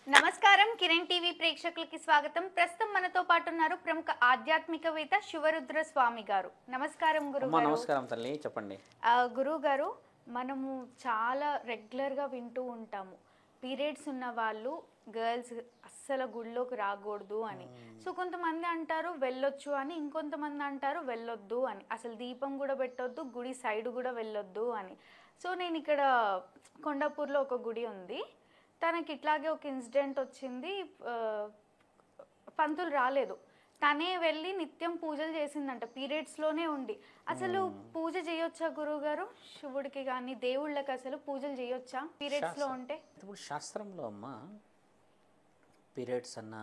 నమస్కారం కిరణ్ టీవీ ప్రేక్షకులకి స్వాగతం. ప్రస్తుతం మనతో పాటు ఉన్నారు ప్రముఖ ఆధ్యాత్మికవేత్త శివరుద్ర స్వామి గారు. నమస్కారం గురుగారు. నమస్కారం తల్లి, చెప్పండి. గురువు గారు, మనము చాలా రెగ్యులర్గా వింటూ ఉంటాము పీరియడ్స్ ఉన్న వాళ్ళు గర్ల్స్ అస్సలు గుడిలోకి రాకూడదు అని. సో కొంతమంది అంటారు వెళ్ళొచ్చు అని, ఇంకొంతమంది అంటారు వెళ్ళొద్దు అని, అసలు దీపం కూడా పెట్టొద్దు, గుడి సైడ్ కూడా వెళ్ళొద్దు అని. సో నేను ఇక్కడ కొండాపూర్లో ఒక గుడి ఉంది, తనకి ఇట్లాగే ఒక ఇన్సిడెంట్ వచ్చింది. పంతులు రాలేదు, తనే వెళ్ళి నిత్యం పూజలు చేసిందంట పీరియడ్స్లోనే ఉండి. అసలు పూజ చేయొచ్చా గురువు గారు? శివుడికి కానీ దేవుళ్ళకి అసలు పూజలు చేయొచ్చా పీరియడ్స్లో ఉంటే? ఇప్పుడు శాస్త్రంలో అమ్మ పీరియడ్స్ అన్న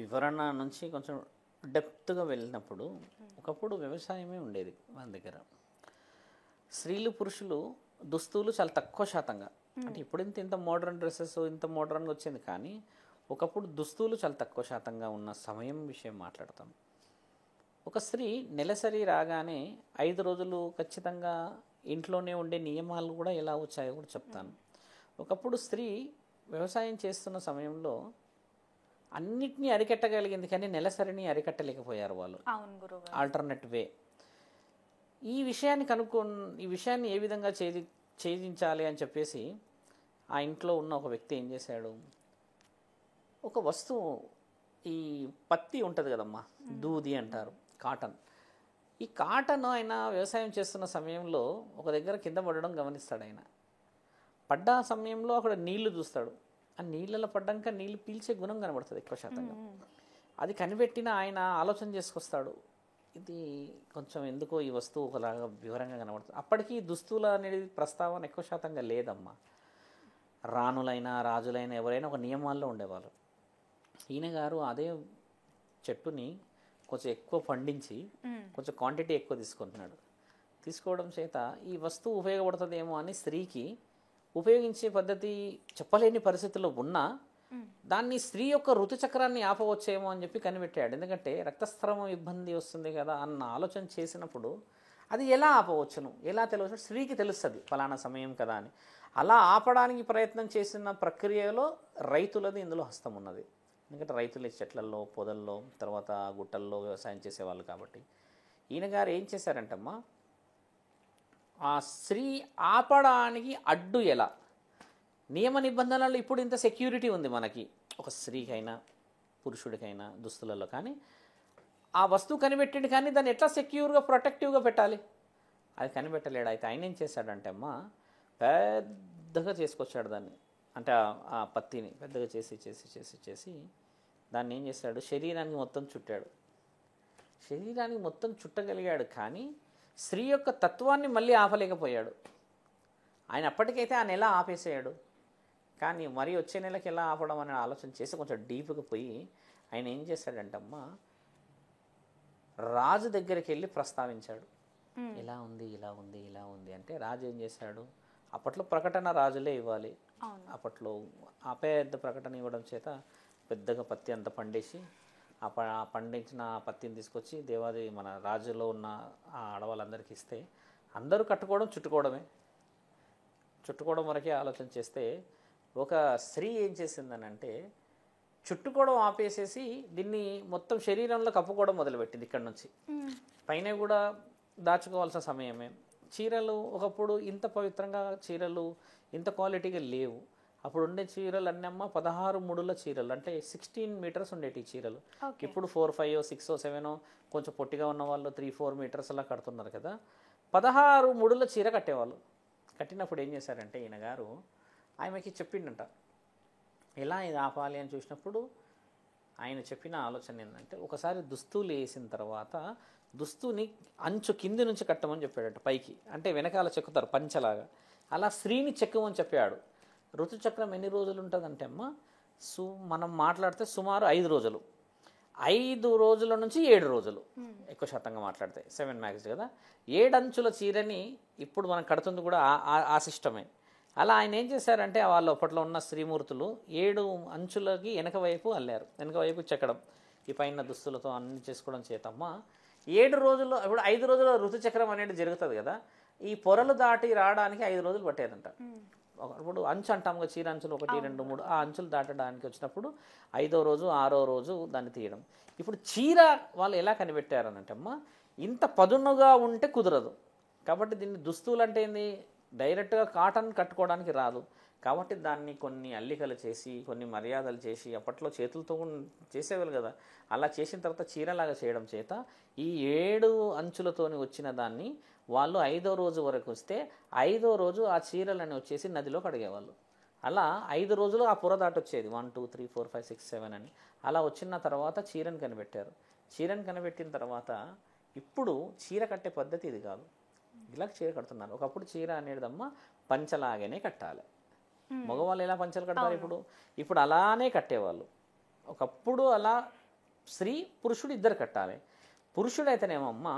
వివరణ నుంచి కొంచెం డెప్త్గా వెళ్ళినప్పుడు ఒకప్పుడు వ్యవసాయమే ఉండేది మన దగ్గర. స్త్రీలు పురుషులు దుస్తులు చాలా తక్కువ శాతంగా, అంటే ఇప్పుడు ఇంత మోడర్న్ డ్రెస్సెస్ ఇంత మోడర్న్గా వచ్చింది, కానీ ఒకప్పుడు దుస్తులు చాలా తక్కువ శాతంగా ఉన్న సమయం విషయం మాట్లాడతాం. ఒక స్త్రీ నెలసరి రాగానే 5 రోజులు ఖచ్చితంగా ఇంట్లోనే ఉండే నియమాలు కూడా ఎలా వచ్చాయో కూడా చెప్తాను. ఒకప్పుడు స్త్రీ వ్యవసాయం చేస్తున్న సమయంలో అన్నిటినీ అరికట్టగలిగింది, కానీ నెలసరిని అరికట్టలేకపోయారు వాళ్ళు. ఆల్టర్నేట్ వే. ఈ విషయాన్ని ఏ విధంగా ఛేదించాలి అని చెప్పేసి ఆ ఇంట్లో ఉన్న ఒక వ్యక్తి ఏం చేశాడు, ఒక వస్తువు, ఈ పత్తి ఉంటుంది కదమ్మా, దూది అంటారు, కాటన్. ఈ కాటన్ ఆయన వ్యవసాయం చేస్తున్న సమయంలో ఒక దగ్గర కింద పడడం గమనిస్తాడు. ఆయన పడ్డ సమయంలో అక్కడ నీళ్లు చూస్తాడు. ఆ నీళ్ళలో పడ్డాక నీళ్ళు పీల్చే గుణం కనబడుతుంది ఎక్కువ శాతంగా. అది కనిపెట్టిన ఆయన ఆలోచన చేసుకొస్తాడు, ఇది కొంచెం ఎందుకో ఈ వస్తువు ఒకలాగా వివరంగా కనబడుతుంది. అప్పటికి దుస్తుల అనేది ప్రస్తావన ఎక్కువ శాతంగా లేదమ్మా. రాణులైనా రాజులైనా ఎవరైనా ఒక నియమాల్లో ఉండేవాళ్ళు. ఈయన గారు అదే చెట్టుని కొంచెం ఎక్కువ పండించి కొంచెం క్వాంటిటీ ఎక్కువ తీసుకుంటున్నాడు. తీసుకోవడం చేత ఈ వస్తువు ఉపయోగపడుతుందేమో అని స్త్రీకి ఉపయోగించే పద్ధతి చెప్పలేని పరిస్థితుల్లో ఉన్నా దాన్ని స్త్రీ యొక్క ఋతుచక్రాన్ని ఆపవచ్చేమో అని చెప్పి కనిపెట్టాడు. ఎందుకంటే రక్తస్రావం ఇబ్బంది వస్తుంది కదా అన్న ఆలోచన చేసినప్పుడు అది ఎలా ఆపవచ్చును, ఎలా తెలియచ్చు, స్త్రీకి తెలుస్తుంది ఫలానా సమయం కదా అని. అలా ఆపడానికి ప్రయత్నం చేసిన ప్రక్రియలో రైతులది ఇందులో హస్తం ఉన్నది. ఎందుకంటే రైతులు చెట్లల్లో, పొదల్లో, తర్వాత గుట్టల్లో వ్యవసాయం చేసేవాళ్ళు కాబట్టి. ఈయన గారు ఏం చేశారంటమ్మా, ఆ స్త్రీ ఆపడానికి అడ్డు ఎలా, నియమ నిబంధనలు ఇప్పుడు ఇంత సెక్యూరిటీ ఉంది మనకి, ఒక స్త్రీకైనా పురుషుడికైనా దుస్తులలో, కానీ ఆ వస్తువు కనిపెట్టిండు, కానీ దాన్ని ఎట్లా సెక్యూర్గా ప్రొటెక్టివ్గా పెట్టాలి అది కనిపెట్టలేడు. అయితే ఆయన ఏం చేశాడంటే అమ్మా, పెద్దగా చేసుకొచ్చాడు దాన్ని, అంటే ఆ పత్తిని పెద్దగా చేసి చేసి చేసి చేసి దాన్ని ఏం చేశాడు, శరీరానికి మొత్తం చుట్టాడు. శరీరానికి మొత్తం చుట్టగలిగాడు, కానీ స్త్రీ యొక్క తత్వాన్ని మళ్ళీ ఆపలేకపోయాడు. ఆయన అప్పటికైతే ఆ నెల ఆపేసేయాడు, కానీ మరి వచ్చే నెలకి ఎలా ఆపడం అనే ఆలోచన చేసి కొంచెం డీప్గా పోయి ఆయన ఏం చేశాడంటమ్మా, రాజు దగ్గరికి వెళ్ళి ప్రస్తావించాడు. ఇలా ఉంది ఇలా ఉంది ఇలా ఉంది అంటే రాజు ఏం చేశాడు, అప్పట్లో ప్రకటన రాజులే ఇవ్వాలి. అప్పట్లో ఆ పెద్ద ప్రకటన ఇవ్వడం చేత పెద్దగా పత్తి అంతా పండేసి ఆ పండించిన పత్తిని తీసుకొచ్చి దేవాదేవి మన రాజులో ఉన్న ఆ ఆడవాళ్ళందరికీ ఇస్తే అందరూ కట్టుకోవడం చుట్టుకోవడం వరకే ఆలోచన చేస్తే, ఒక స్త్రీ ఏం చేసిందనంటే చుట్టుకోవడం ఆపేసేసి దీన్ని మొత్తం శరీరంలో కప్పుకోవడం మొదలుపెట్టింది. ఇక్కడ నుంచి పైన కూడా దాచుకోవాల్సిన సమయమే. చీరలు ఒకప్పుడు ఇంత పవిత్రంగా చీరలు ఇంత క్వాలిటీగా లేవు. అప్పుడు ఉండే చీరలు అన్నమ్మ 16 ముడుల చీరలు, అంటే 16 మీటర్స్ ఉండేటి చీరలు. ఇప్పుడు 4, 5, 6, 7 కొంచెం పొట్టిగా ఉన్న వాళ్ళు 3, 4 మీటర్స్ అలా కడుతున్నారు కదా. 16 ముడుల చీర కట్టేవాళ్ళు. కట్టినప్పుడు ఏం చేశారంటే ఈయన గారు ఆమెకి చెప్పిండంట ఎలా ఇది ఆపాలి అని చూసినప్పుడు ఆయన చెప్పిన ఆలోచన ఏంటంటే, ఒకసారి దుస్తులు వేసిన తర్వాత దుస్తుని అంచు కింది నుంచి కట్టమని చెప్పాడట పైకి, అంటే వెనకాల చెక్కుతారు పంచలాగా, అలా స్త్రీని చెక్కమని చెప్పాడు. ఋతుచక్రం ఎన్ని రోజులు ఉంటుందంటే అమ్మ, మనం మాట్లాడితే సుమారు 5 రోజులు, 5 రోజుల నుంచి 7 రోజులు ఎక్కువ శాతంగా మాట్లాడితే 7 మ్యాక్స్ కదా. 7 అంచుల చీరని ఇప్పుడు మనం కడుతుంది కూడా ఆ సిస్టమే. అలా ఆయన ఏం చేశారంటే వాళ్ళు అప్పట్లో ఉన్న స్త్రీమూర్తులు 7 అంచులకి వెనక వైపు అల్లారు, వెనక వైపు చెక్కడం, ఈ పైన దుస్తులతో అన్ని చేసుకోవడం చేతమ్మ 7 రోజుల్లో, ఇప్పుడు 5 రోజుల ఋతుచక్రం అనేది జరుగుతుంది కదా, ఈ పొరలు దాటి రావడానికి 5 రోజులు పట్టేదంట. ఇప్పుడు అంచు అంటాం కదా, చీర అంచులు 1, 2, 3 ఆ అంచులు దాటడానికి వచ్చినప్పుడు 5వ రోజు 6వ రోజు దాన్ని తీయడం. ఇప్పుడు చీర వాళ్ళు ఎలా కనిపెట్టారనంటే అమ్మ, ఇంత పదునుగా ఉంటే కుదరదు. కాబట్టి దీన్ని దుస్తులు అంటే ఏంది, డైరెక్ట్గా కాటన్ కట్టుకోవడానికి రాదు. కాబట్టి దాన్ని కొన్ని అల్లికలు చేసి, కొన్ని మర్యాదలు చేసి, అప్పట్లో చేతులతో చేసేవాళ్ళు కదా, అలా చేసిన తర్వాత చీరలాగా చేయడం చేత ఈ 7 అంచులతోని వచ్చిన దాన్ని వాళ్ళు 5వ రోజు వరకు వస్తే 5వ రోజు ఆ చీరలని వచ్చేసి నదిలో కడిగేవాళ్ళు. అలా 5 రోజులు ఆ పొర దాటి వచ్చేది, 1 2 3 4 5 6 7 అని. అలా వచ్చిన తర్వాత చీరను కనిపెట్టారు. చీరను కనిపెట్టిన తర్వాత ఇప్పుడు చీర కట్టే పద్ధతి ఇది కాదు, ఇలా చీర కడుతున్నారు. ఒకప్పుడు చీర అనేదమ్మా పంచలాగానే కట్టాలి. మగవాళ్ళు ఎలా పంచలు కడతారు ఇప్పుడు? ఇప్పుడు అలానే కట్టేవాళ్ళు. ఒకప్పుడు అలా స్త్రీ పురుషుడు ఇద్దరు కట్టాలి. పురుషుడైతేనేమమ్మ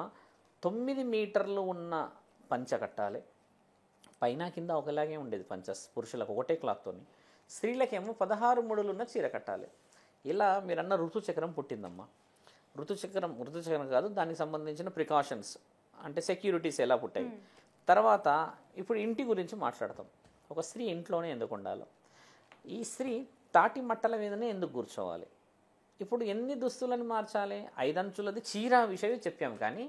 9 మీటర్లు ఉన్న పంచ కట్టాలి. పైన కింద ఒకలాగే ఉండేది పంచ, పురుషులకు ఒకటే క్లాత్తోని. స్త్రీలకేమో 16 ముడులు ఉన్న చీర కట్టాలి. ఇలా మీరన్న ఋతుచక్రం పుట్టిందమ్మా. ఋతుచక్రం కాదు, దానికి సంబంధించిన ప్రికాషన్స్ అంటే సెక్యూరిటీస్ ఎలా పుట్టాయి. తర్వాత ఇప్పుడు ఇంటి గురించి మాట్లాడతాం. ఒక స్త్రీ ఇంట్లోనే ఎందుకు ఉండాలో, ఈ స్త్రీ తాటి మట్టల మీదనే ఎందుకు కూర్చోవాలి, ఇప్పుడు ఎన్ని దుస్తులను మార్చాలి, 5 అంచులది చీర విషయం చెప్పాం. కానీ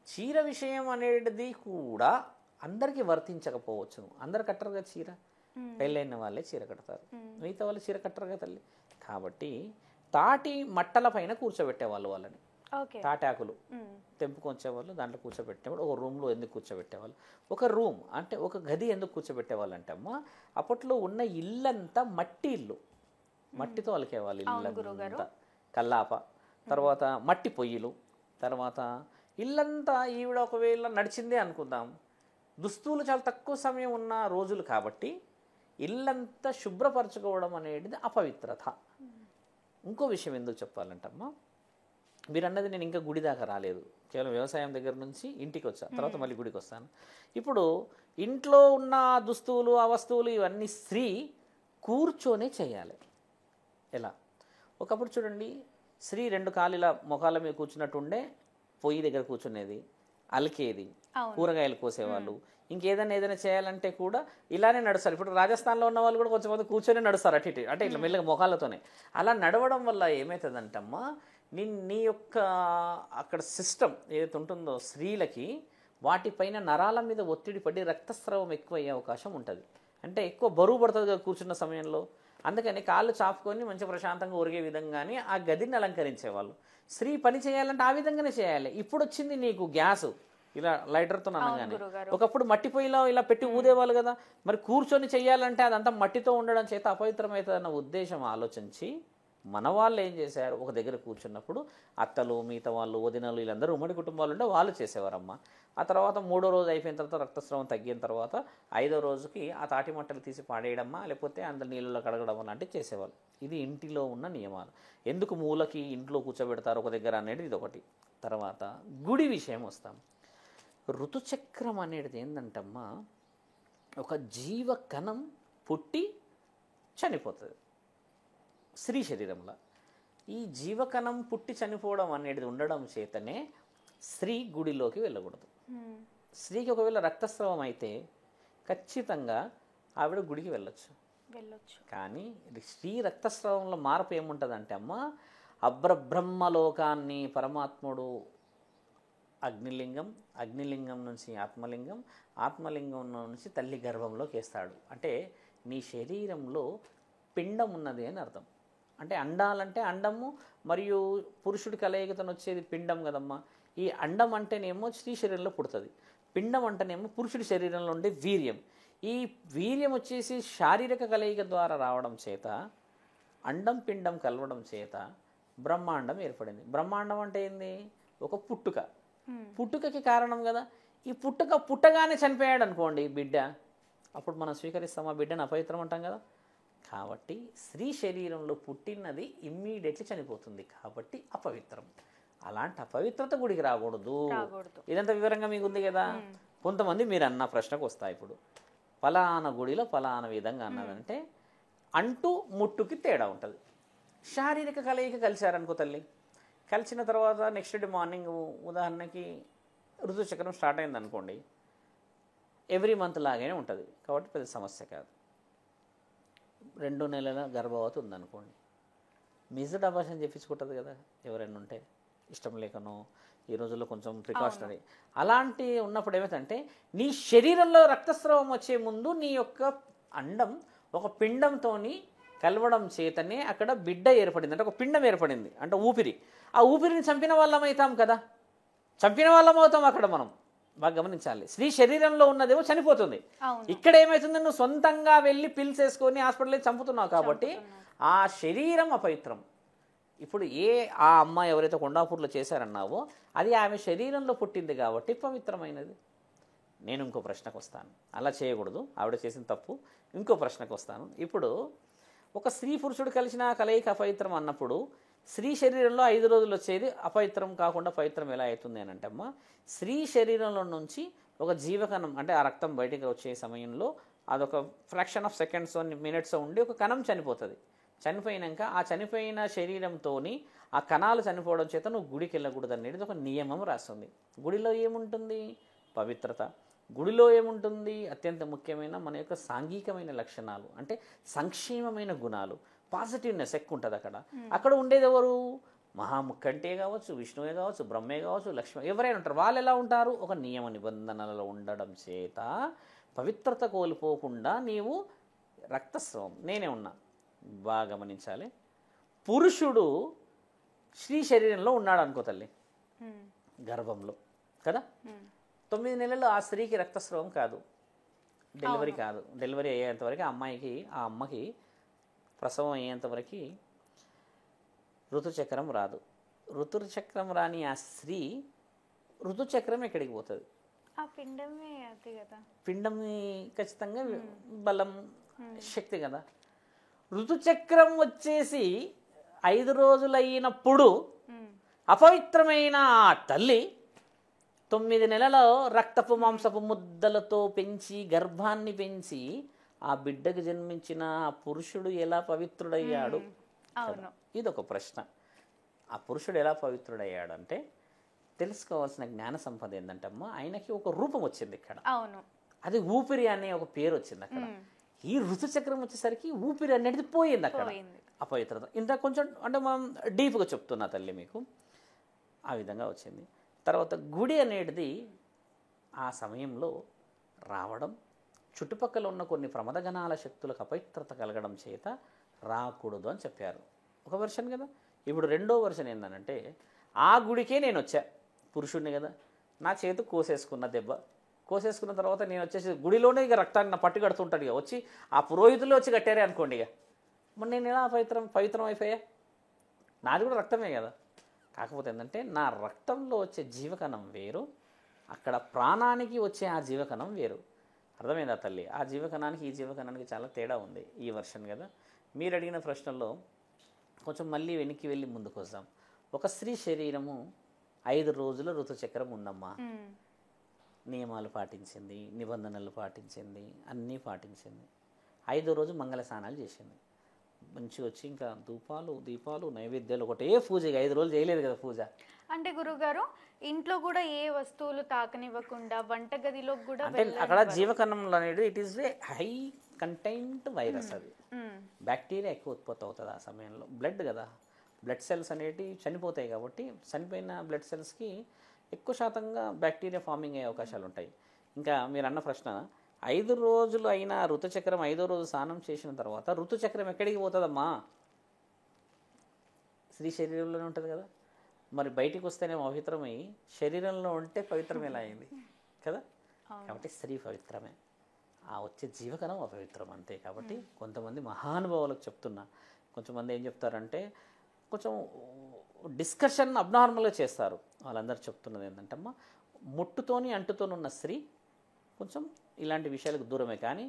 చీర విషయం అనేది కూడా అందరికీ వర్తించకపోవచ్చు. అందరు కట్టరు కదా చీర, పెళ్ళైన వాళ్ళే చీర కడతారు, మిగతా వాళ్ళు చీర కట్టరు కదా తల్లి. కాబట్టి తాటి మట్టల పైన కూర్చోబెట్టేవాళ్ళు వాళ్ళని. తాటాకులు తెంపుకొచ్చేవాళ్ళు, దాంట్లో కూర్చోబెట్టేవాళ్ళు. ఒక రూమ్లో ఎందుకు కూర్చోబెట్టేవాళ్ళు, ఒక రూమ్ అంటే ఒక గది ఎందుకు కూర్చోబెట్టేవాళ్ళు అంటే అమ్మ, అప్పట్లో ఉన్న ఇల్లంతా మట్టి ఇల్లు, మట్టితో అలికేవాళ్ళు ఇల్లంతా, కల్లాప, తర్వాత మట్టి పొయ్యిలు, తర్వాత ఇల్లంతా. ఈవిడ ఒకవేళ నడిచిందే అనుకుందాం, దుస్తులు చాలా తక్కువ సమయం ఉన్న రోజులు కాబట్టి ఇల్లంతా శుభ్రపరచుకోవడం అనేది అపవిత్రత. ఇంకో విషయం ఎందుకు చెప్పాలంటమ్మా, మీరు అన్నది నేను ఇంకా గుడి దాకా రాలేదు, కేవలం వ్యవసాయం దగ్గర నుంచి ఇంటికి వచ్చాను, తర్వాత మళ్ళీ గుడికి వస్తాను. ఇప్పుడు ఇంట్లో ఉన్న దుస్తువులు, ఆ వస్తువులు ఇవన్నీ స్త్రీ కూర్చొనే చేయాలి. ఎలా? ఒకప్పుడు చూడండి, స్త్రీ 2 కాళ్ళు ఇలా మొఖాల మీద కూర్చున్నట్టు ఉండే, పొయ్యి దగ్గర కూర్చునేది, అలికేది, కూరగాయలు కోసేవాళ్ళు, ఏదైనా చేయాలంటే కూడా ఇలానే నడుస్తారు. ఇప్పుడు రాజస్థాన్లో ఉన్న వాళ్ళు కూడా కొంచెం మంది కూర్చొని నడుస్తారు, అటు ఇటు అంటే ఇట్లా మెల్లగా మొఖాలతోనే. అలా నడవడం వల్ల ఏమవుతుందంటమ్మా, నీ యొక్క అక్కడ సిస్టమ్ ఏదైతే ఉంటుందో స్త్రీలకి, వాటిపైన నరాల మీద ఒత్తిడి పడి రక్తస్రావం ఎక్కువ అయ్యే అవకాశం ఉంటుంది. అంటే ఎక్కువ బరువు పడుతుంది కదా కూర్చున్న సమయంలో. అందుకని కాళ్ళు చాపుకొని మంచి ప్రశాంతంగా ఒరిగే విధంగానే ఆ గదిని అలంకరించేవాళ్ళు. స్త్రీ పని చేయాలంటే ఆ విధంగానే చేయాలి. ఇప్పుడు వచ్చింది నీకు గ్యాసు, ఇలా లైటర్తో అనగానే. ఒకప్పుడు మట్టి పొయ్యిలో ఇలా పెట్టి ఊదేవాళ్ళు కదా, మరి కూర్చొని చెయ్యాలంటే అదంతా మట్టితో ఉండడం చేత అపవిత్రమవుతుందన్న ఉద్దేశం ఆలోచించి మన వాళ్ళు ఏం చేశారు, ఒక దగ్గర కూర్చున్నప్పుడు అత్తలు, మిగతా వాళ్ళు, వదినలు, వీళ్ళందరూ ఉమ్మడి కుటుంబాలు ఉంటే వాళ్ళు చేసేవారమ్మ. ఆ తర్వాత 3వ రోజు అయిపోయిన తర్వాత రక్తస్రావం తగ్గిన తర్వాత 5వ రోజుకి ఆ తాటి మట్టలు తీసి పాడేయడమ్మా, లేకపోతే అందరు నీళ్ళలో కడగడం లాంటివి చేసేవాళ్ళు. ఇది ఇంటిలో ఉన్న నియమాలు. ఎందుకు మూలకి ఇంట్లో కూర్చోబెడతారు ఒక దగ్గర అనేది ఇది ఒకటి. తర్వాత గుడి విషయం వస్తాం. ఋతుచక్రం అనేది ఏంటంటమ్మా, ఒక జీవ కణం పుట్టి చనిపోతుంది స్త్రీ శరీరంలో. ఈ జీవకణం పుట్టి చనిపోవడం అనేది ఉండడం చేతనే స్త్రీ గుడిలోకి వెళ్ళకూడదు. స్త్రీకి ఒకవేళ రక్తస్రావం అయితే ఖచ్చితంగా ఆవిడ గుడికి వెళ్ళొచ్చు. కానీ స్త్రీ రక్తస్రావంలో మార్పు ఏముంటుందంటే అమ్మ, అబ్రబ్రహ్మలోకాన్ని పరమాత్ముడు అగ్నిలింగం నుంచి ఆత్మలింగం, ఆత్మలింగం నుంచి తల్లి గర్భంలోకి వేస్తాడు. అంటే నీ శరీరంలో పిండం ఉన్నది అని అర్థం. అంటే అండాలంటే అండము మరియు పురుషుడి కలయికతో వచ్చేది పిండం కదమ్మా. ఈ అండం అంటేనేమో స్త్రీ శరీరంలో పుడుతుంది, పిండం అంటేనేమో పురుషుడి శరీరంలో ఉండే వీర్యం. ఈ వీర్యం వచ్చేసి శారీరక కలయిక ద్వారా రావడం చేత, అండం పిండం కలవడం చేత బ్రహ్మాండం ఏర్పడింది. బ్రహ్మాండం అంటే ఏంది? ఒక పుట్టుక. పుట్టుకకి కారణం కదా. ఈ పుట్టగానే చనిపోయాడు అనుకోండి బిడ్డ, అప్పుడు మనం స్వీకరిస్తాం ఆ బిడ్డను, అపవిత్రం అంటాం కదా. కాబట్టి స్త్రీ శరీరంలో పుట్టినది ఇమ్మీడియట్లీ చనిపోతుంది, కాబట్టి అపవిత్రం. అలాంటి అపవిత్రత గుడికి రాకూడదు. ఇదంతా వివరంగా మీకు ఉంది కదా. కొంతమంది మీరు అన్న ప్రశ్నకు వస్తాయి. ఇప్పుడు ఫలానా గుడిలో ఫలానా విధంగా అన్నదంటే అంటూ ముట్టుకి తేడా ఉంటుంది. శారీరక కలయిక కలిశారనుకో తల్లి, కలిసిన తర్వాత నెక్స్ట్ డే మార్నింగ్ ఉదాహరణకి ఋతుచక్రం స్టార్ట్ అయింది అనుకోండి, ఎవ్రీ మంత్ లాగానే ఉంటుంది, కాబట్టి పెద్ద సమస్య కాదు. 2 నెలల గర్భవతి ఉందనుకోండి, మిస్డ్ అబార్షన్ చేయించుకుంటుంది కదా ఎవరైనా ఉంటే, ఇష్టం లేకనో ఈ రోజుల్లో కొంచెం ప్రికాషనరీ. అలాంటి ఉన్నప్పుడు ఏమైందంటే నీ శరీరంలో రక్తస్రావం వచ్చే ముందు నీ యొక్క అండం ఒక పిండంతో కలవడం చేతనే అక్కడ బిడ్డ ఏర్పడింది, అంటే ఒక పిండం ఏర్పడింది, అంటే ఊపిరి. ఆ ఊపిరిని చంపిన వాళ్ళం అవుతాం కదా, చంపిన వాళ్ళం అవుతాం అక్కడ. మనం బాగా గమనించాలి. స్త్రీ శరీరంలో ఉన్నదేమో చనిపోతుంది, ఇక్కడ ఏమవుతుంది, నువ్వు సొంతంగా వెళ్ళి పిల్స్ వేసుకొని హాస్పిటల్లో చంపుతున్నావు కాబట్టి ఆ శరీరం అపవిత్రం. ఇప్పుడు ఆ అమ్మాయి ఎవరైతే కొండాపూర్లో చేశారన్నావో అది ఆమె శరీరంలో పుట్టింది కాబట్టి పవిత్రమైనది. నేను ఇంకో ప్రశ్నకు వస్తాను, అలా చేయకూడదు, ఆవిడ చేసిన తప్పు. ఇంకో ప్రశ్నకు వస్తాను. ఇప్పుడు ఒక స్త్రీ పురుషుడు కలిసిన కలయిక అపవిత్రం అన్నప్పుడు స్త్రీ శరీరంలో 5 రోజులు వచ్చేది అపవిత్రం కాకుండా పవిత్రం ఎలా అవుతుంది అని అంటే, అమ్మ, స్త్రీ శరీరంలో నుంచి ఒక జీవకణం, అంటే ఆ రక్తం బయటికి వచ్చే సమయంలో అదొక ఫ్రాక్షన్ ఆఫ్ సెకండ్స్ మినిట్స్ ఉండి ఒక కణం చనిపోతుంది. చనిపోయినాక ఆ చనిపోయిన శరీరంతో ఆ కణాలు చనిపోవడం చేత నువ్వు గుడికి వెళ్ళకూడదు అనేది ఒక నియమం రాస్తుంది. గుడిలో ఏముంటుంది? పవిత్రత. గుడిలో ఏముంటుంది? అత్యంత ముఖ్యమైన మన యొక్క సాంఘికమైన లక్షణాలు, అంటే సంక్షేమమైన గుణాలు, పాజిటివ్నెస్ ఎక్కువ ఉంటుంది అక్కడ. అక్కడ ఉండేది ఎవరు? మహాముఖంటే కావచ్చు, విష్ణువే కావచ్చు, బ్రహ్మే కావచ్చు, లక్ష్మి, ఎవరైనా ఉంటారు. వాళ్ళు ఎలా ఉంటారు? ఒక నియమ నిబంధనలలో ఉండడం చేత పవిత్రత కోల్పోకుండా నీవు రక్తస్రావం. నేనే ఉన్నా, బాగా గమనించాలి. పురుషుడు స్త్రీ శరీరంలో ఉన్నాడు అనుకో తల్లి, గర్భంలో కదా, 9 నెలలు ఆ స్త్రీకి రక్తస్రావం కాదు, డెలివరీ కాదు. డెలివరీ అయ్యేంతవరకు ఆ అమ్మకి ప్రసవం అయ్యేంతవరకు ఋతుచక్రం రాదు. ఋతుచక్రం రాని ఆ స్త్రీ ఋతుచక్రం ఎక్కడికి పోతుంది? ఆ పిండమే అది కదా, పిండం ఖచ్చితంగా బలం, శక్తి కదా. ఋతుచక్రం వచ్చేసి 5 రోజులు అయినప్పుడు అపవిత్రమైన ఆ తల్లి 9 నెలల రక్తపు మాంసపు ముద్దలతో పెంచి గర్భాన్ని పెంచి ఆ బిడ్డకు జన్మించిన ఆ పురుషుడు ఎలా పవిత్రుడయ్యాడు? ఇదొక ప్రశ్న. ఆ పురుషుడు ఎలా పవిత్రుడయ్యాడు అంటే తెలుసుకోవాల్సిన జ్ఞాన సంపద ఏంటంటే, అమ్మ, ఆయనకి ఒక రూపం వచ్చింది ఇక్కడ. అది ఊపిరి అనే ఒక పేరు వచ్చింది అక్కడ. ఈ ఋతుచక్రం వచ్చేసరికి ఊపిరి అనేది పోయింది అక్కడ, అపవిత్రత. ఇంత కొంచెం అంటే మనం డీప్గా చెప్తున్నా తల్లి మీకు, ఆ విధంగా వచ్చింది. తర్వాత గుడి అనేది ఆ సమయంలో రావడం, చుట్టుపక్కల ఉన్న కొన్ని ప్రమదగణాల శక్తులకు అపవిత్రత కలగడం చేత రాకూడదు అని చెప్పారు. ఒక వెర్షన్ కదా. ఇప్పుడు రెండో వెర్షన్ ఏంటంటే, ఆ గుడికే నేను వచ్చా, పురుషుడిని కదా, నా చేతు కోసేసుకున్న దెబ్బ, కోసేసుకున్న తర్వాత నేను వచ్చేసి గుడిలోనే ఇక రక్తాన్ని నా పట్టు కడుతుంటాడు, ఇక వచ్చి ఆ పురోహితులు వచ్చి కట్టారే అనుకోండి, ఇక మరి నేను ఎలా పవిత్రం అయిపోయా? నాది కూడా రక్తమే కదా. కాకపోతే ఏంటంటే నా రక్తంలో వచ్చే జీవకణం వేరు, అక్కడ ప్రాణానికి వచ్చే ఆ జీవకణం వేరు. అర్థమైందా తల్లి? ఆ జీవకణానికి ఈ జీవకణానికి చాలా తేడా ఉంది. ఈ వర్షన్ కదా. మీరు అడిగిన ప్రశ్నలో కొంచెం మళ్ళీ వెనక్కి వెళ్ళి ముందుకు వద్దాం. ఒక స్త్రీ శరీరము 5 రోజుల ఋతుచక్రం ఉందమ్మా. నియమాలు పాటించింది, నిబంధనలు పాటించింది, అన్నీ పాటించింది. 5వ రోజు మంగళ స్నానాలు చేసింది, మంచిగా వచ్చి ఇంకా దీపాలు నైవేద్యాలు ఒకటే పూజ. 5 రోజులు చేయలేదు కదా పూజ. అంటే గురుగారు, ఇంట్లో కూడా ఏ వస్తువులు తాకనివ్వకుండా వంటగదిలో కూడా అంటే అక్కడ జీవకణంలో అనేది it is a high content virus. అది బ్యాక్టీరియా ఎక్కువ ఉత్పత్తి అవుతుంది ఆ సమయంలో. బ్లడ్ కదా, బ్లడ్ సెల్స్ అనేటివి చనిపోతాయి కాబట్టి చనిపోయిన బ్లడ్ సెల్స్కి ఎక్కువ శాతంగా బ్యాక్టీరియా ఫార్మింగ్ అయ్యే అవకాశాలు ఉంటాయి. ఇంకా మీరు అన్న ప్రశ్న, 5 రోజులు అయినా ఋతుచక్రం 5వ రోజు స్నానం చేసిన తర్వాత ఋతుచక్రం ఎక్కడికి పోతుందమ్మా? స్త్రీ శరీరంలోనే ఉంటుంది కదా. మరి బయటికి వస్తేనే పవిత్రమై శరీరంలో ఉంటే పవిత్రం ఎలా అయింది కదా. కాబట్టి స్త్రీ పవిత్రమే, ఆ వచ్చే జీవకణం అపవిత్రం అంతే. కాబట్టి కొంతమంది మహానుభావులకు చెప్తున్నా, కొంతమంది ఏం చెప్తారంటే కొంచెం డిస్కషన్ అబ్నార్మల్గా చేస్తారు. వాళ్ళందరూ చెప్తున్నది ఏంటంటే, అమ్మ, ముట్టుతోని అంటుతోనున్న స్త్రీ కొంచెం ఇలాంటి విషయాలకు దూరమే. కానీ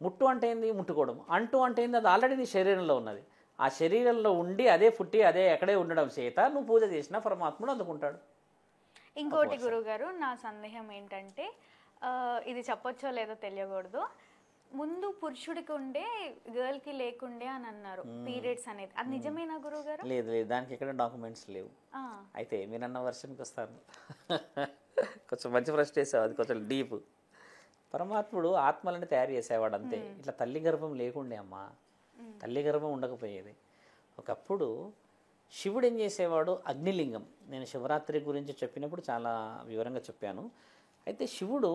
ముట్టు అంటే ఏంది? ముట్టుకోవడం. అంటు అంటే ఏంది? అది ఆల్రెడీ నీ శరీరంలో ఉన్నది. ఆ శరీరంలో ఉండి అదే పుట్టి అదే ఎక్కడే ఉండడం చేత నువ్వు పూజ చేసినా పరమాత్ముడు అందుకుంటాడు. ఇంకోటి గురుగారు, నా సందేహం ఏంటంటే, ఇది చెప్పొచ్చో లేదో తెలియకూడదు, ముందు పురుషుడికి ఉండే గర్ల్కి లేకుండే అని అన్నారు పీరియడ్స్ అనేది, అది నిజమేనా గురుగారు? లేదు, దానికి ఎక్కడ డాక్యుమెంట్స్ లేవు. అయితే మీరన్న వర్షన్కి వస్తాను. కొంచెం మంచి ప్రశ్న వేసావు, అది కొంచెం డీప్. పరమాత్ముడు ఆత్మలను తయారు చేసేవాడు అంతే, ఇట్లా తల్లి గర్భం లేకుండే అమ్మా. తల్లి గర్భం ఉండకపోయేది. ఒకప్పుడు శివుడు ఏం చేసేవాడు, అగ్నిలింగం. నేను శివరాత్రి గురించి చెప్పినప్పుడు చాలా వివరంగా చెప్పాను. అయితే శివుడు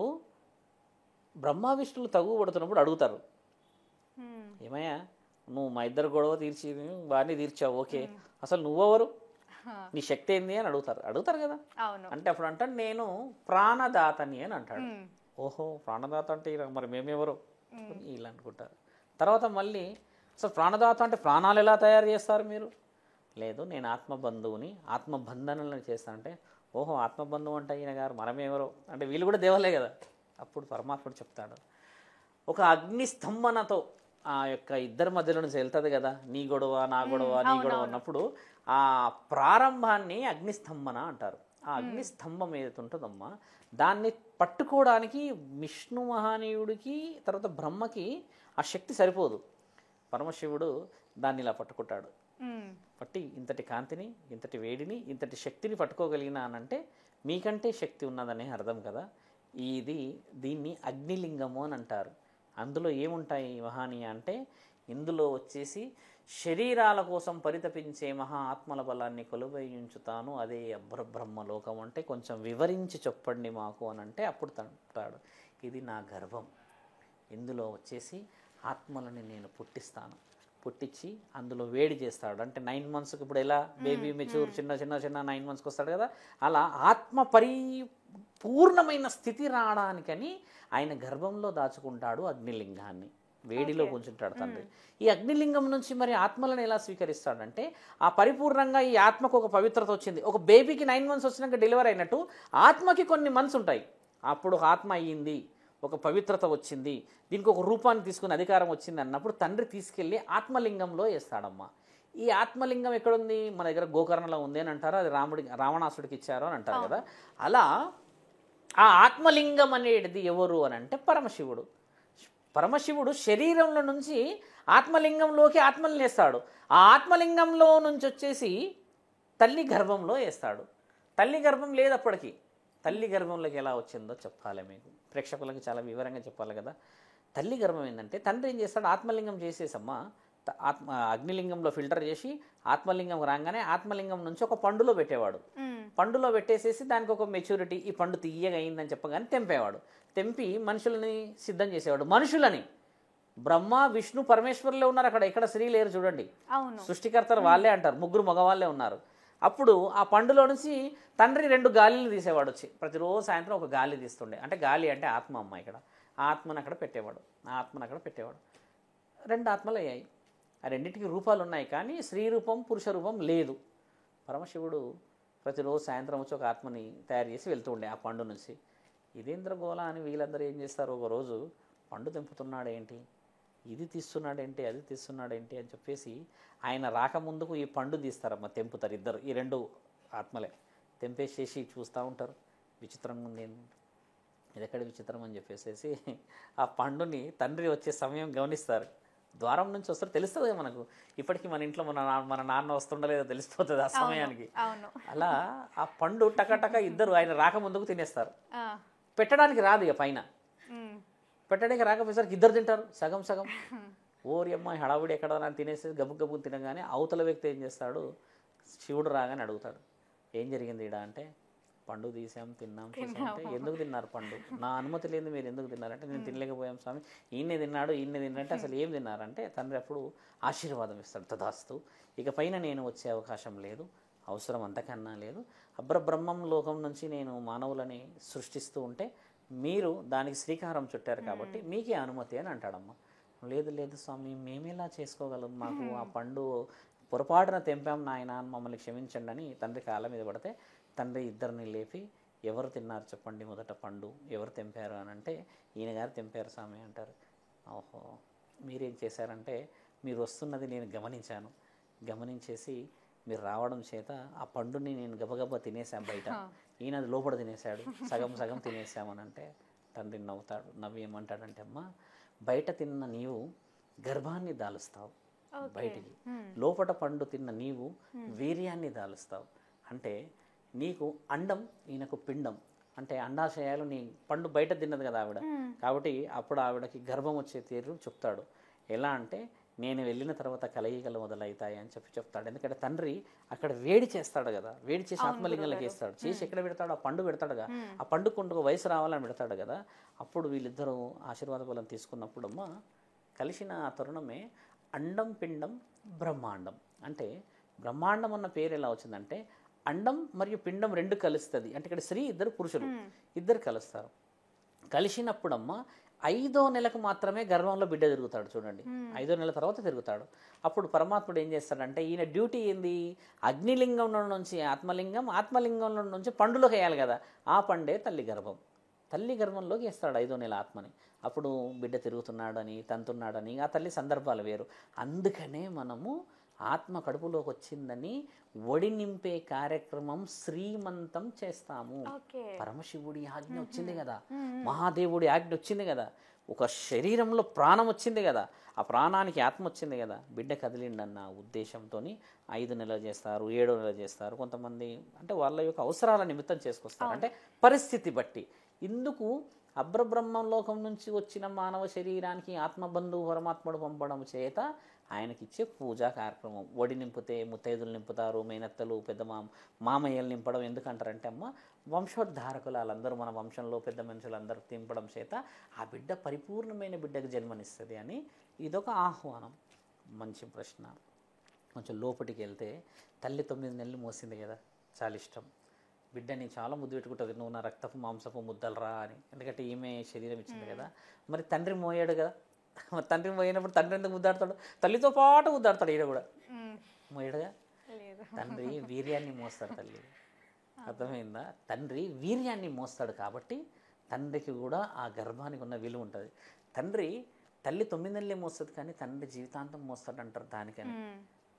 బ్రహ్మ విష్ణువులు తగువ పడుతున్నప్పుడు అడుగుతారు, ఏమయ్యా నువ్వు మా ఇద్దరు గొడవ తీర్చి బాగానే తీర్చావు, ఓకే, అసలు నువ్వెవరు, నీ శక్తి ఏంది అని అడుగుతారు కదా. అంటే అప్పుడు అంటాడు నేను ప్రాణదాతని అని అంటాడు. ఓహో ప్రాణదాత అంటే మరి మేమెవరు ఇలా అనుకుంటారు. తర్వాత మళ్ళీ అసలు ప్రాణదాత అంటే ప్రాణాలు ఎలా తయారు చేస్తారు మీరు, లేదు నేను ఆత్మబంధువుని, ఆత్మబంధనలను చేస్తానంటే ఓహో ఆత్మబంధువు అంటే ఈయన గారు మనమేవరో అంటే వీళ్ళు కూడా దేవలే కదా. అప్పుడు పరమాత్ముడు చెప్తాడు, ఒక అగ్నిస్తంభనతో ఆ యొక్క ఇద్దరి మధ్యలో నుంచి వెళ్తుంది కదా, నీ గొడవ నా గొడవ నీ గొడవ అన్నప్పుడు ఆ ప్రారంభాన్ని అగ్నిస్తంభన అంటారు. ఆ అగ్నిస్తంభం ఏదైతే ఉంటుందమ్మా దాన్ని పట్టుకోవడానికి విష్ణు మహానీయుడికి తర్వాత బ్రహ్మకి ఆ శక్తి సరిపోదు. పరమశివుడు దాన్ని ఇలా పట్టుకుంటాడు. పట్టి ఇంతటి కాంతిని, ఇంతటి వేడిని, ఇంతటి శక్తిని పట్టుకోగలిగినానంటే మీకంటే శక్తి ఉన్నదనే అర్థం కదా. దీన్ని అగ్నిలింగము అని అంటారు. అందులో ఏముంటాయి మహానీయ అంటే ఇందులో వచ్చేసి శరీరాల కోసం పరితపించే మహా ఆత్మల బలాన్ని కొలువయించుతాను, అదే అబ్రబ్రహ్మలోకం అంటే కొంచెం వివరించి చెప్పండి మాకు అని అంటే అప్పుడు తంటాడు, ఇది నా గర్భం, ఇందులో వచ్చేసి ఆత్మలని నేను పుట్టించి అందులో వేడి చేస్తాడు. అంటే 9 monthsకి ఇప్పుడు ఎలా బేబీ మెచ్యూర్ చిన్న 9 monthsకి వస్తాడు కదా, అలా ఆత్మ పూర్ణమైన స్థితి రావడానికని ఆయన గర్భంలో దాచుకుంటాడు అగ్నిలింగాన్ని, వేడిలో కూర్చుంటాడు తండ్రి. ఈ అగ్నిలింగం నుంచి మరి ఆత్మలను ఎలా స్వీకరిస్తాడంటే ఆ పరిపూర్ణంగా ఈ ఆత్మకు ఒక పవిత్రత వచ్చింది. ఒక బేబీకి 9 months వచ్చినాక డెలివరీ అయినట్టు ఆత్మకి కొన్ని months ఉంటాయి. అప్పుడు ఆత్మ అయ్యింది, ఒక పవిత్రత వచ్చింది, దీనికి ఒక రూపాన్ని తీసుకుని అధికారం వచ్చింది అన్నప్పుడు తండ్రి తీసుకెళ్ళి ఆత్మలింగంలో వేస్తాడమ్మా. ఈ ఆత్మలింగం ఎక్కడుంది, మన దగ్గర గోకర్ణలో ఉంది అని అంటారు, అది రావణాసుడికి ఇచ్చారు అని అంటారు కదా. అలా ఆ ఆత్మలింగం అనేది ఎవరు అని అంటే పరమశివుడు శరీరంలో నుంచి ఆత్మలింగంలోకి ఆత్మల్ని వేస్తాడు. ఆ ఆత్మలింగంలో నుంచి వచ్చేసి తల్లి గర్భంలో వేస్తాడు. తల్లి గర్భం లేదు అప్పటికి, తల్లి గర్భంలోకి ఎలా వచ్చిందో చెప్పాలి మీకు, ప్రేక్షకులకి చాలా వివరంగా చెప్పాలి కదా. తల్లి గర్భం ఏంటంటే తండ్రి ఏం చేస్తాడు, ఆత్మలింగం చేసేసమ్మా అగ్నిలింగంలో ఫిల్టర్ చేసి ఆత్మలింగం రాగానే ఆత్మలింగం నుంచి ఒక పండులో పెట్టేవాడు. పండులో పెట్టేసేసి దానికి ఒక మెచ్యూరిటీ, ఈ పండు తీయగా అయిందని చెప్పగానే తెంపేవాడు. తెంపి మనుషులని సిద్ధం చేసేవాడు. మనుషులని బ్రహ్మ విష్ణు పరమేశ్వరులే ఉన్నారు అక్కడ, ఎక్కడ స్త్రీ లేరు చూడండి, సృష్టికర్తలు వాళ్ళే అంటారు, 3 మగవాళ్ళే ఉన్నారు. అప్పుడు ఆ పండులో నుంచి తండ్రి 2 గాలిని తీసేవాడు వచ్చి, ప్రతిరోజు సాయంత్రం ఒక గాలి తీస్తుండే. అంటే గాలి అంటే ఆత్మ అమ్మ, ఇక్కడ ఆ ఆత్మను అక్కడ పెట్టేవాడు, ఆ ఆత్మను అక్కడ పెట్టేవాడు. 2 ఆత్మలు అయ్యాయి. ఆ రెండింటికి రూపాలు ఉన్నాయి కానీ స్త్రీ రూపం పురుష రూపం లేదు. పరమశివుడు ప్రతిరోజు సాయంత్రం వచ్చి ఒక ఆత్మని తయారు చేసి వెళ్తూ ఉండే ఆ పండు నుంచి. ఇదేంద్ర గోళ అని వీళ్ళందరూ ఏం చేస్తారు, ఒకరోజు పండు తెంపుతున్నాడేంటి, ఇది తీస్తున్నాడేంటి, అది తీస్తున్నాడేంటి అని చెప్పేసి ఆయన రాకముందుకు ఈ పండు తీస్తారమ్మ, తెంపుతారు ఇద్దరు, ఈ 2 ఆత్మలే తెంపేసేసి చూస్తూ ఉంటారు, విచిత్రంగా ఉంది, ఇది ఎక్కడ విచిత్రం అని చెప్పేసి ఆ పండుని తండ్రి వచ్చే సమయం గమనిస్తారు. ద్వారం నుంచి వస్తారు, తెలుస్తుంది మనకు, ఇప్పటికీ మన ఇంట్లో మన నాన్న వస్తుండలేదో తెలిసిపోతుంది ఆ సమయానికి. అలా ఆ పండు టకటక ఇద్దరు ఆయన రాకముందుకు తినేస్తారు. పెట్టడానికి రాదు ఇక పైన, పెట్టడానికి రాకపోయేసరికి ఇద్దరు తింటారు సగం సగం. ఓరి అమ్మ హడావుడి ఎక్కడ తినేసి గబుగబు తినగానే అవతల వ్యక్తి ఏం చేస్తాడు, శివుడు రాగానే అడుగుతాడు, ఏం జరిగింది ఈడ అంటే, పండు తీసాం తిన్నాం అంటే, ఎందుకు తిన్నారు పండు, నా అనుమతి లేదు మీరు ఎందుకు తిన్నారంటే, నేను తినలేకపోయాం స్వామి, ఈయనే తిన్నారంటే అసలు ఏం తిన్నారంటే తండ్రి అప్పుడు ఆశీర్వాదం ఇస్తాడు, తదాస్తు ఇక పైన నేను వచ్చే అవకాశం లేదు, అవసరం అంతకన్నా లేదు, అబ్రబ్రహ్మం లోకం నుంచి నేను మానవులని సృష్టిస్తూ ఉంటే మీరు దానికి శ్రీకారం చుట్టారు కాబట్టి మీకే అనుమతి అని అంటాడమ్మ. లేదు స్వామి మేమేలా చేసుకోగలం, మాకు ఆ పండు పొరపాటున తెంపాం నాయన, మమ్మల్ని క్షమించండి అని తండ్రి కాళ్ళ మీద పడితే తండ్రి ఇద్దరిని లేపి, ఎవరు తిన్నారు చెప్పండి మొదట పండు, ఎవరు తెంపారు అని అంటే, ఈయన గారు తెంపారు స్వామి అంటారు. ఓహో మీరేం చేశారంటే, మీరు వస్తున్నది నేను గమనించేసి మీరు రావడం చేత ఆ పండుని నేను గబగబా తినేసాను బయట, ఈయన అది లోపల తినేశాడు, సగం తినేసామని అంటే తండ్రి నవ్వుతాడు. నవ్వి ఏమంటాడంటే, అమ్మ బయట తిన్న నీవు గర్భాన్ని దాలుస్తావు బయటికి, లోపల పండు తిన్న నీవు వీర్యాన్ని దాలుస్తావు. అంటే నీకు అండం ఈయనకు పిండం, అంటే అండాశయాలు నీ పండు బయట తిన్నది కదా ఆవిడ, కాబట్టి అప్పుడు ఆవిడకి గర్భం వచ్చే తీరు చెప్తాడు. ఎలా అంటే నేను వెళ్ళిన తర్వాత కలయికలు మొదలవుతాయి అని చెప్తాడు. ఎందుకంటే తండ్రి అక్కడ వేడి చేస్తాడు కదా, వేడి చేసి ఆత్మలింగంలోకి వేస్తాడు. చేసి ఎక్కడ పెడతాడు? ఆ పండు పెడతాడుగా, ఆ పండు కొండకు వయసు రావాలని పెడతాడు కదా. అప్పుడు వీళ్ళిద్దరూ ఆశీర్వాద బలం తీసుకున్నప్పుడు అమ్మ కలిసిన ఆ తరుణమే అండం పిండం బ్రహ్మాండం. అంటే బ్రహ్మాండం అన్న పేరు ఎలా వచ్చిందంటే అండం మరియు పిండం రెండు కలుస్తుంది. అంటే ఇక్కడ స్త్రీ ఇద్దరు పురుషులు ఇద్దరు కలుస్తారు. కలిసినప్పుడమ్మ 5వ నెలకు మాత్రమే గర్భంలో బిడ్డ తిరుగుతాడు. చూడండి, 5వ నెల తర్వాత తిరుగుతాడు. అప్పుడు పరమాత్ముడు ఏం చేస్తాడంటే ఈయన డ్యూటీ ఏంది? అగ్నిలింగంలో నుంచి ఆత్మలింగం, ఆత్మలింగంలో నుంచి పండులోకి వేయాలి కదా. ఆ పండే తల్లి గర్భం. తల్లి గర్భంలోకి వేస్తాడు 5వ నెల ఆత్మని. అప్పుడు బిడ్డ తిరుగుతున్నాడని తంతున్నాడని ఆ తల్లి సందర్భాలు వేరు. అందుకనే మనము ఆత్మ కడుపులోకి వచ్చిందని ఒడి నింపే కార్యక్రమం శ్రీమంతం చేస్తాము. పరమశివుడి ఆజ్ఞ వచ్చింది కదా, మహాదేవుడి ఆజ్ఞ వచ్చింది కదా, ఒక శరీరంలో ప్రాణం వచ్చింది కదా, ఆ ప్రాణానికి ఆత్మ వచ్చింది కదా, బిడ్డ కదిలిండన్న ఉద్దేశంతో 5 నెలలు చేస్తారు, 7వ నెల చేస్తారు. కొంతమంది అంటే వాళ్ళ యొక్క అవసరాల నిమిత్తం చేసుకొస్తారు, అంటే పరిస్థితి బట్టి. ఇందుకు అబ్రబ్రహ్మలోకం నుంచి వచ్చిన మానవ శరీరానికి ఆత్మబంధువు పరమాత్ముడు పంపడం చేత ఆయనకిచ్చే పూజా కార్యక్రమం. ఒడి నింపితే ముత్తైదులు నింపుతారు, మేనత్తలు, పెద్ద మామయ్యలు నింపడం. ఎందుకంటారంటే అమ్మ వంశోద్ధారకులు వాళ్ళందరూ మన వంశంలో పెద్ద మనుషులందరూ తింపడం చేత ఆ బిడ్డ పరిపూర్ణమైన బిడ్డకు జన్మనిస్తుంది అని ఇదొక ఆహ్వానం. మంచి ప్రశ్న. కొంచెం లోపలికి వెళ్తే తల్లి 9 నెలలు మోసింది కదా, చాలా ఇష్టం. బిడ్డని చాలా ముద్దు పెట్టుకుంటుంది, నువ్వు నా రక్తపు మాంసపు ముద్దలరా అని. ఎందుకంటే ఈమె శరీరం ఇచ్చింది కదా. మరి తండ్రి మోయాడు కదా, మరి తండ్రి మోయినప్పుడు తండ్రి ఎందుకు ముద్దాడతాడు? తల్లితో పాటు ముద్దాడతాడు. ఈయన కూడా మోయడుగా. తండ్రి వీర్యాన్ని మోస్తాడు, తల్లి అర్థమైందా? తండ్రి వీర్యాన్ని మోస్తాడు కాబట్టి తండ్రికి కూడా ఆ గర్భానికి ఉన్న విలువ ఉంటుంది. తల్లి 9 నెలలే మోస్తుంది కానీ తండ్రి జీవితాంతం మోస్తాడు అంటారు. దానికని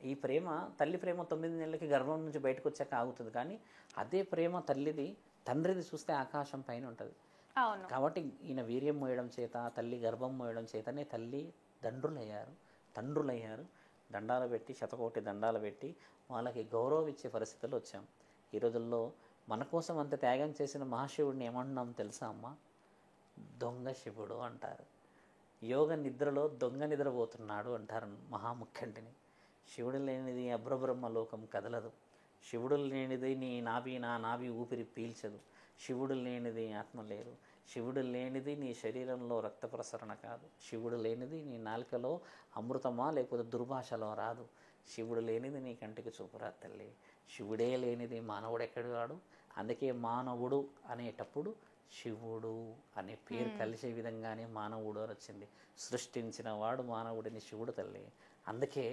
ఈ ప్రేమ, తల్లి ప్రేమ 9 నెలలకి గర్భం నుంచి బయటకు వచ్చాక ఆగుతుంది. కానీ అదే ప్రేమ తండ్రిది చూస్తే ఆకాశం పైన ఉంటుంది. కాబట్టి ఈయన వీర్యం మోయడం చేత, తల్లి గర్భం మోయడం చేతనే తల్లి తండ్రులయ్యారు. దండాలు పెట్టి, శతకోటి దండాలు పెట్టి వాళ్ళకి గౌరవం ఇచ్చే పరిస్థితులు వచ్చాం. ఈ రోజుల్లో మన కోసం అంత త్యాగం చేసిన మహాశివుడిని ఏమంటున్నాం తెలుసా అమ్మ? దొంగ శివుడు అంటారు. యోగ నిద్రలో దొంగ నిద్రపోతున్నాడు అంటారు మహాముఖ్యంటిని. శివుడు లేనిది అబ్రబ్రహ్మ లోకం కదలదు. శివుడు లేనిది నా నాభి ఊపిరి పీల్చదు. శివుడు లేనిది ఆత్మ లేదు. శివుడు లేనిది నీ శరీరంలో రక్త ప్రసరణ కాదు. శివుడు లేనిది నీ నాలుకలో అమృతమా లేకపోతే దుర్భాషలో రాదు. శివుడు లేనిది నీ కంటికి చూపురా తల్లి. శివుడే లేనిది మానవుడు ఎక్కడు వాడు. అందుకే మానవుడు అనేటప్పుడు శివుడు అనే పేరు కలిసే విధంగానే మానవుడు అని వచ్చింది. సృష్టించిన వాడు మానవుడిని శివుడు తల్లి. అందుకే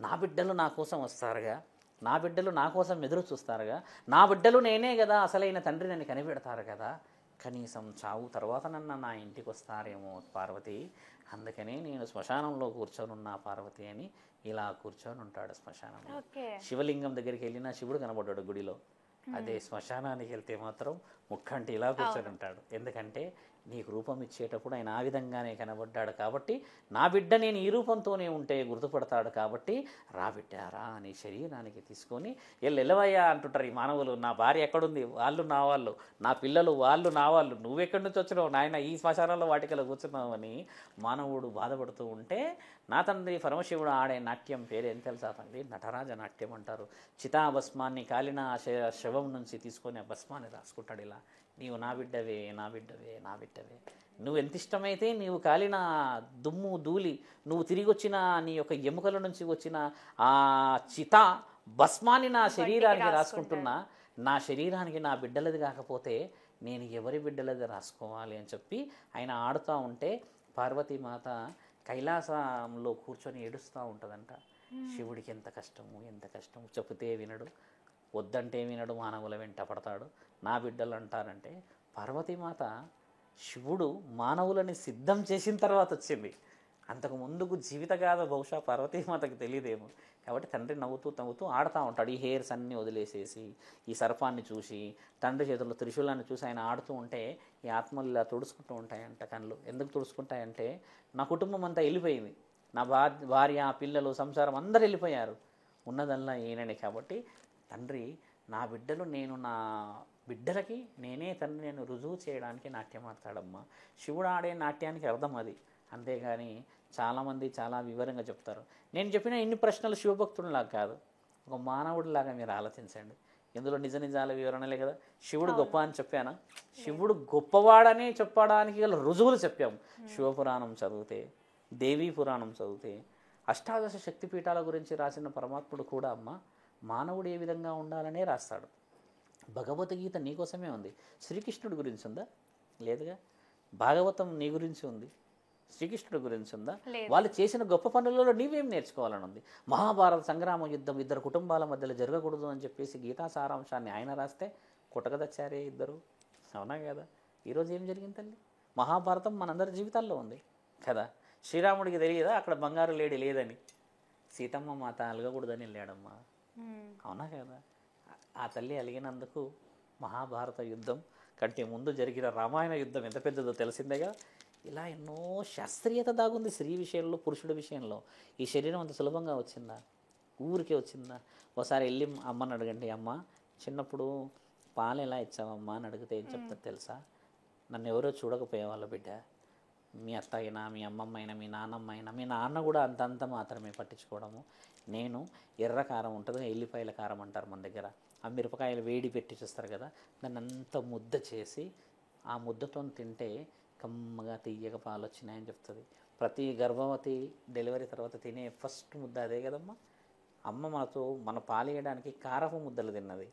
నా బిడ్డలు నా కోసం వస్తారుగా, నా బిడ్డలు నా కోసం ఎదురు చూస్తారుగా, నా బిడ్డలు నేనే కదా అసలైన తండ్రి నన్ను కనిపెడతారు కదా, కనీసం చావు తర్వాత నా ఇంటికి వస్తారేమో పార్వతి, అందుకనే నేను శ్మశానంలో కూర్చొని ఉన్నా పార్వతి అని ఇలా కూర్చొని ఉంటాడు శ్మశానంలో. శివలింగం దగ్గరికి వెళ్ళినా శివుడు కనబడ్డాడు గుడిలో. అదే శ్మశానానికి వెళ్తే మాత్రం ముక్కంటి ఇలా కూర్చొని ఉంటాడు. ఎందుకంటే నీకు రూపం ఇచ్చేటప్పుడు ఆయన ఆ విధంగానే కనబడ్డాడు కాబట్టి నా బిడ్డ నేను ఈ రూపంతోనే ఉంటే గుర్తుపడతాడు కాబట్టి రా బిడ్డారా అని శరీరానికి తీసుకొని వెళ్ళవయ్యా అంటుంటారు ఈ మానవులు. నా భార్య ఎక్కడుంది? వాళ్ళు నా వాళ్ళు, నా పిల్లలు వాళ్ళు నా వాళ్ళు, నువ్వెక్కడి నుంచి వచ్చినావు నాయన ఈ శ్మశానంలో వాటికలో కూర్చున్నావు అని మానవుడు బాధపడుతూ ఉంటే నా తండ్రి పరమశివుడు ఆడే నాట్యం పేరు ఏం తెలుసా తండ్రి? నటరాజ నాట్యం అంటారు. చితాభస్మాన్ని కాలిన శవం నుంచి తీసుకొని ఆ భస్మాన్ని రాసుకుంటాడు ఇలా. నీవు నా బిడ్డవే నా బిడ్డవే నా బిడ్డవే, నువ్వు ఎంత ఇష్టమైతే నీవు కాలిన దుమ్ము ధూళి, నువ్వు తిరిగి వచ్చిన నీ యొక్క ఎముకల నుంచి వచ్చిన ఆ చిత భస్మాన్ని నా శరీరానికి రాసుకుంటున్నా, నా శరీరానికి నా బిడ్డలది కాకపోతే నేను ఎవరి బిడ్డలది రాసుకోవాలి అని చెప్పి ఆయన ఆడుతూ ఉంటే పార్వతీమాత కైలాసంలో కూర్చొని ఏడుస్తూ ఉంటుందంట. శివుడికి ఎంత కష్టము చెబితే వినడు, వద్దంటే వినడు, మానవుల వెంట పడతాడు. నా బిడ్డలు అంటారంటే పార్వతీమాత శివుడు మానవులని సిద్ధం చేసిన తర్వాత వచ్చింది. అంతకు ముందుకు జీవితగాథ బహుశా పార్వతీమాతకు తెలియదేమో. కాబట్టి తండ్రి నవ్వుతూ ఆడుతూ ఉంటాడు. ఈ హెయిర్స్ అన్నీ వదిలేసేసి ఈ సర్పాన్ని చూసి తండ్రి చేతుల్లో త్రిశూలాన్ని చూసి ఆయన ఆడుతూ ఉంటే ఈ ఆత్మలు ఇలా తుడుచుకుంటూ ఉంటాయంట కళ్ళు. ఎందుకు తుడుచుకుంటాయంటే నా కుటుంబం అంతా వెళ్ళిపోయింది, నా భార్య పిల్లలు సంసారం అందరు వెళ్ళిపోయారు, ఉన్నదల్లా ఈయననే. కాబట్టి తండ్రి నా బిడ్డలు నేను నా బిడ్డలకి నేనే తండ్రి నేను రుజువు చేయడానికి నాట్యం ఆడతాడమ్మా. శివుడు ఆడే నాట్యానికి అర్థం అది. అంతేగాని చాలామంది చాలా వివరంగా చెప్తారు. నేను చెప్పిన ఇన్ని ప్రశ్నలు శివభక్తుడిలాగా కాదు, ఒక మానవుడిలాగా మీరు ఆలోచించండి. ఇందులో నిజ నిజాల వివరణలే కదా. శివుడు గొప్ప అని చెప్పానా? శివుడు గొప్పవాడని చెప్పడానికి గల రుజువులు చెప్పాము. శివపురాణం చదివితే, దేవీ పురాణం చదివితే, అష్టాదశ శక్తిపీఠాల గురించి రాసిన పరమాత్ముడు కూడా అమ్మ మానవుడు ఏ విధంగా ఉండాలనే రాస్తాడు. భగవద్గీత నీకోసమే ఉంది. శ్రీకృష్ణుడి గురించి ఉందా? లేదుగా. భాగవతం నీ గురించి ఉంది, శ్రీకృష్ణుడి గురించి ఉందా? వాళ్ళు చేసిన గొప్ప పనులలో నీవేం నేర్చుకోవాలని ఉంది. మహాభారత సంగ్రామ యుద్ధం ఇద్దరు కుటుంబాల మధ్యలో జరగకూడదు అని చెప్పేసి గీతా సారాంశాన్ని ఆయన రాస్తే కొట్టకదచ్చారే ఇద్దరు. అవునా కదా? ఈరోజు ఏం జరిగింది తల్లి? మహాభారతం మనందరి జీవితాల్లో ఉంది కదా. శ్రీరాముడికి తెలియదా అక్కడ బంగారు లేడి లేదని? సీతమ్మ మాత అలగకూడదని వెళ్ళాడమ్మా. అవునా కదా? ఆ తల్లి అలిగినందుకు మహాభారత యుద్ధం కంటే ముందు జరిగిన రామాయణ యుద్ధం ఎంత పెద్దదో తెలిసిందేగా. ఇలా ఎన్నో శాస్త్రీయత దాగుంది స్త్రీ విషయంలో, పురుషుడి విషయంలో. ఈ శరీరం అంత సులభంగా వచ్చిందా? ఊరికే వచ్చిందా? ఒకసారి వెళ్ళి అమ్మని అడగండి, అమ్మ చిన్నప్పుడు పాలు ఎలా ఇచ్చావమ్మా అని అడిగితే ఏం చెప్తారు తెలుసా? నన్ను ఎవరో చూడకపోయేవాళ్ళ బిడ్డ, మీ అత్త అయినా, మీ అమ్మమ్మ అయినా, మీ నాన్నమ్మ అయినా, మీ నాన్న కూడా అంతంత మాత్రమే పట్టించుకోవడము. నేను ఎర్ర కారం ఉంటుంది, ఎల్లిపాయల కారం అంటారు మన దగ్గర, ఆ మిరపకాయలు వేడి పెట్టి చూస్తారు కదా, దాన్ని అంత ముద్ద చేసి ఆ ముద్దతో తింటే కమ్మగా తీయగా పాలు వచ్చినాయని చెప్తుంది. ప్రతి గర్భవతి డెలివరీ తర్వాత తినే ఫస్ట్ ముద్ద అదే కదమ్మా. అమ్మ మనతో మన పాలేయడానికి కారపు ముద్దలు తిన్నది.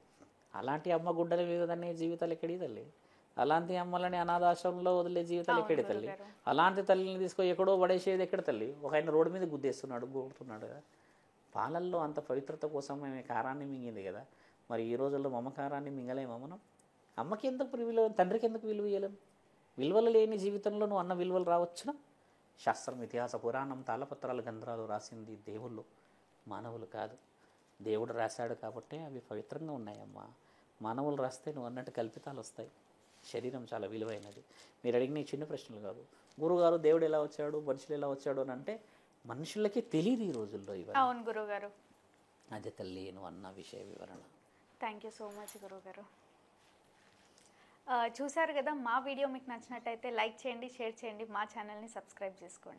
అలాంటి అమ్మ గుడ్డల మీద దాన్ని జీవితాలు ఎక్కడి తల్లి? అలాంటి అమ్మలని అనాథాశ్రమంలో వదిలే జీవితాలు ఎక్కడి తల్లి? అలాంటి తల్లిని తీసుకొని ఎక్కడో పడేసేది ఎక్కడ తల్లి? ఒక ఆయన రోడ్డు మీద గుద్దేస్తున్నాడు, గోడుతున్నాడు కదా. పాలల్లో అంత పవిత్రత కోసం మేము కారాన్ని మింగింది కదా. మరి ఈ రోజుల్లో మమకారాన్ని మింగలేమా మనం? అమ్మకి ఎందుకు విలువ, తండ్రికి ఎందుకు విలువ ఇవ్వలేం? విలువలు లేని జీవితంలో నువ్వు అన్న విలువలు రావచ్చునా? శాస్త్రం, ఇతిహాస, పురాణం, తాళపత్రాలు, గంధ్రాలు రాసింది దేవుళ్ళు, మానవులు కాదు. దేవుడు రాశాడు కాబట్టి అవి పవిత్రంగా ఉన్నాయమ్మా. మానవులు రాస్తే నువ్వు అన్నట్టు కల్పితాలు వస్తాయి. శరీరం చాలా విలువైనది. మీరు అడిగిన చిన్న ప్రశ్నలు కాదు. గురుగారు దేవుడు ఎలా వచ్చాడు, మనుషులు ఎలా వచ్చాడు అని అంటే మనుషులకి తెలియదు ఈ రోజుల్లో ఇవన్నీ. అవును గురుగారు. అదే తల్లి నువ్వు అన్న విషయ వివరణ. థ్యాంక్ యూ సో మచ్ గురుగారు. చూసారు కదా, మా వీడియో మీకు నచ్చినట్టయితే లైక్ చేయండి, షేర్ చేయండి, మా ఛానల్ని సబ్స్క్రైబ్ చేసుకోండి.